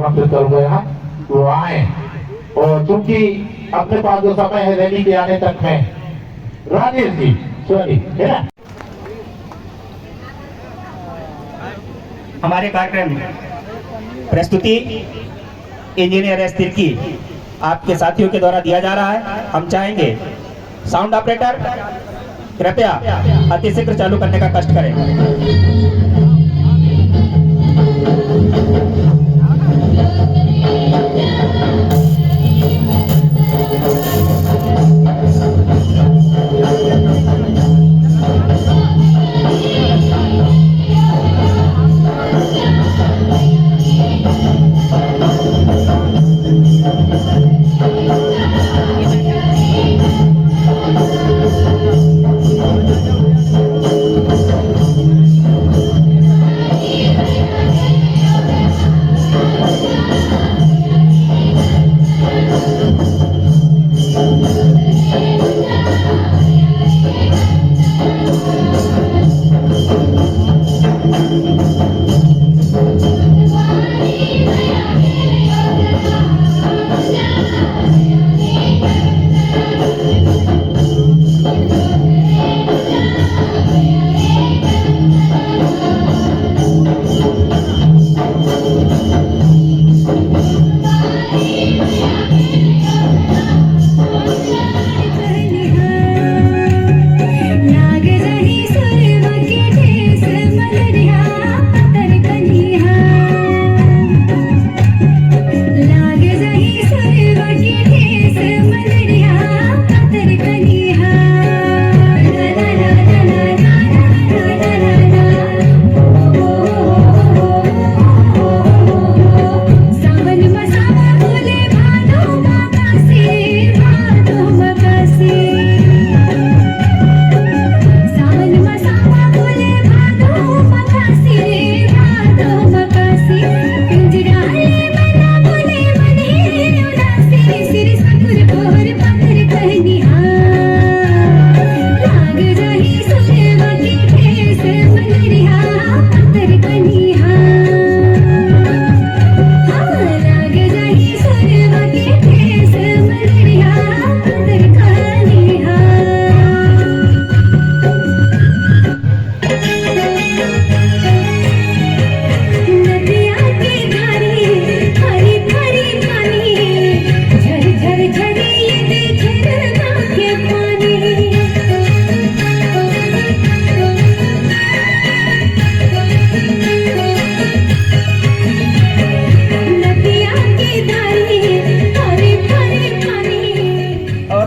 वक्त चल गया वो आए और चूंकि अपने पास जो समय है रैली के आने तक में राजेश जी सॉरी है ना हमारे कार्यक्रम प्रस्तुति इंजीनियर एस तिर्की आपके साथियों के द्वारा दिया जा रहा है। हम चाहेंगे साउंड ऑपरेटर कृपया अतिशीघ्र चालू करने का कष्ट करें।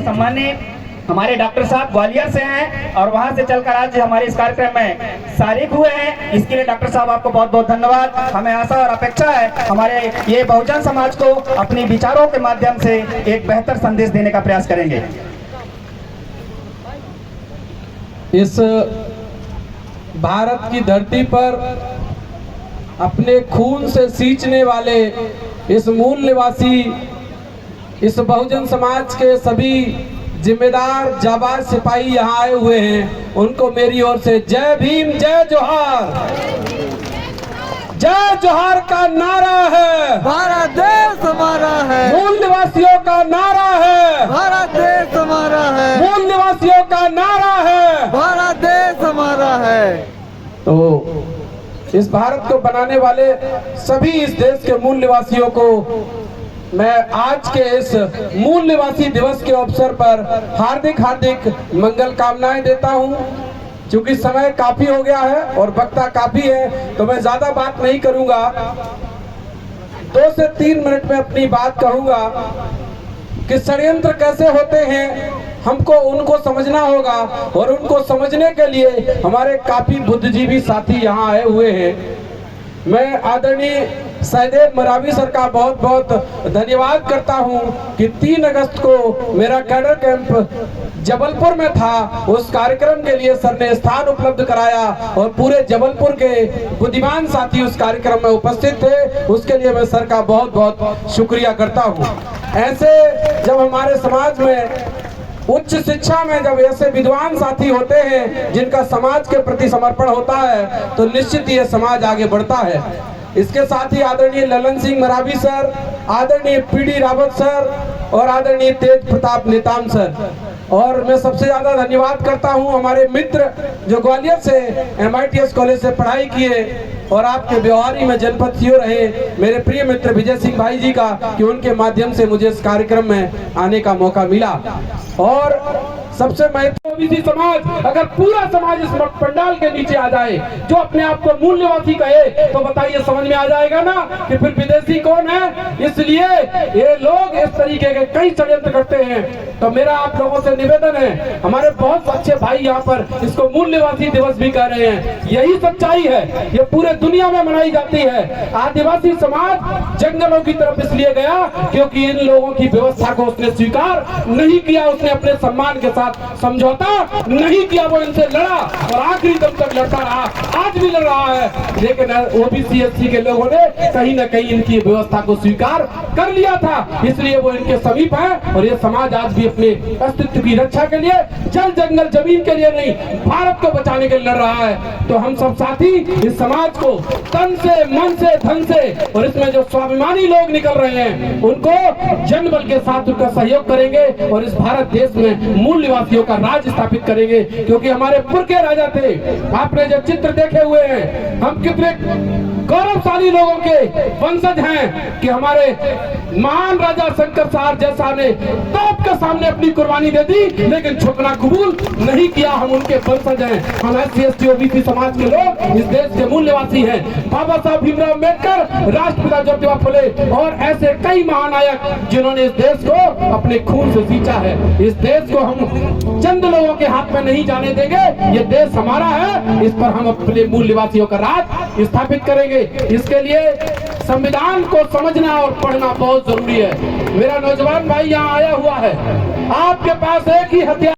सम्मानित हमारे डॉक्टर साहब ग्वालियर से हैं और वहां से चलकर आज हमारे इस कार्यक्रम में शारीक हुए हैं। इसके लिए डॉक्टर साहब आपको बहुत बहुत धन्यवाद। हमें आशा और अपेक्षा है हमारे ये बहुजन समाज को अपने विचारों के माध्यम से एक बेहतर संदेश देने का प्रयास करेंगे। इस भारत की धरती पर अपने खून से सींचने वाले इस मूल निवासी, इस बहुजन समाज के सभी जिम्मेदार जाबाज सिपाही यहाँ आए हुए हैं, उनको मेरी ओर से जय भीम जय जोहार। जय जोहार का नारा है, भारत देश हमारा है, मूल निवासियों का नारा है, भारत देश हमारा है, मूल निवासियों का नारा है, भारत देश हमारा है। तो इस भारत को बनाने वाले सभी इस देश के मूल निवासियों को मैं आज के इस मूल निवासी दिवस के अवसर पर हार्दिक हार्दिक मंगल कामनाएं देता हूं। क्योंकि समय काफी हो गया है और वक्ता काफी है, तो मैं ज्यादा बात नहीं करूंगा। 2 से 3 मिनट में अपनी बात कहूंगा कि षड्यंत्र कैसे होते हैं, हमको उनको समझना होगा और उनको समझने के लिए हमारे काफी बुद्धिजीवी साथी यहाँ आए हुए हैं। मैं आदरणीय सहदेव मरावी सर का बहुत बहुत धन्यवाद करता हूं कि 3 अगस्त को मेरा कैडर कैंप जबलपुर में था, उस कार्यक्रम के लिए सर ने स्थान उपलब्ध कराया और पूरे जबलपुर के बुद्धिमान साथी उस कार्यक्रम में उपस्थित थे। उसके लिए मैं सर का बहुत बहुत शुक्रिया करता हूं। ऐसे जब हमारे समाज में उच्च शिक्षा में जब ऐसे विद्वान साथी होते हैं जिनका समाज के प्रति समर्पण होता है, तो निश्चित ही ये समाज आगे बढ़ता है। इसके साथ ही आदरणीय ललन सिंह मरावी सर, आदरणीय पीडी रावत सर और आदरणीय तेज प्रताप नेताम सर, और मैं सबसे ज्यादा धन्यवाद करता हूं हमारे मित्र जो ग्वालियर से MITS कॉलेज से पढ़ाई किए और आपके व्यवहारी में जनपद सीओ रहे, मेरे प्रिय मित्र विजय सिंह भाई जी का, कि उनके माध्यम से मुझे इस कार्यक्रम में आने का मौका मिला। और सबसे महत्वपूर्ण समाज, अगर पूरा समाज इस पंडाल के नीचे आ जाए, जो अपने आप को मूल निवासी कहे, तो बताइए समझ में आ जाएगा ना कि फिर विदेशी कौन है। इसलिए ये लोग इस तरीके के कई षड्यंत्र करते हैं। तो मेरा आप लोगों से निवेदन है, हमारे बहुत अच्छे भाई यहाँ पर इसको मूल निवासी दिवस भी कह रहे हैं, यही सच्चाई है, ये पूरे दुनिया में मनाई जाती है। आदिवासी समाज जंगलों की तरफ इसलिए गया क्योंकि इन लोगों की व्यवस्था को उसने स्वीकार नहीं किया, उसने अपने सम्मान के साथ समझौता नहीं किया, वो इनसे लड़ा और आखिरी दम तक लड़ता रहा, आज भी लड़ रहा है। लेकिन OBC SC के लोगों ने कहीं ना कहीं इनकी व्यवस्था को स्वीकार कर लिया था, इसलिए वो इनके समीप है। और ये समाज आज भी अपने अस्तित्व की रक्षा के लिए, जल जंगल जमीन के लिए नहीं, भारत को बचाने के लिए लड़ रहा है। तो हम सब साथी इस समाज को तन से, मन से, धन से, और इसमें जो स्वाभिमानी लोग निकल रहे हैं उनको जनबल के साथ उनका सहयोग करेंगे और इस भारत देश में मूल निवासियों का राज स्थापित करेंगे। क्योंकि हमारे पुरखे राजा थे, आपने जो चित्र देखे हुए हैं, हम कितने गौरवशाली लोगों के वंशज हैं कि हमारे महान राजा शंकर सार जैसा ने तोप के सामने अपनी कुर्बानी दे दी, लेकिन झुकना कबूल नहीं किया। हम उनके वंशज हैं, हम SC ST OBC समाज के लोग इस देश के मूल निवासी हैं। बाबा साहब भीमराव अम्बेडकर, राष्ट्रपिता ज्योतिबा फुले और ऐसे कई महानायक जिन्होंने इस देश को अपने खून से सींचा है। इस देश को हम चंद लोगों के हाथ में नहीं जाने देंगे, ये देश हमारा है, इस पर हम अपने मूल निवासियों का राज स्थापित करेंगे। इसके लिए संविधान को समझना और पढ़ना बहुत जरूरी है। मेरा नौजवान भाई यहाँ आया हुआ है, आपके पास एक ही हथियार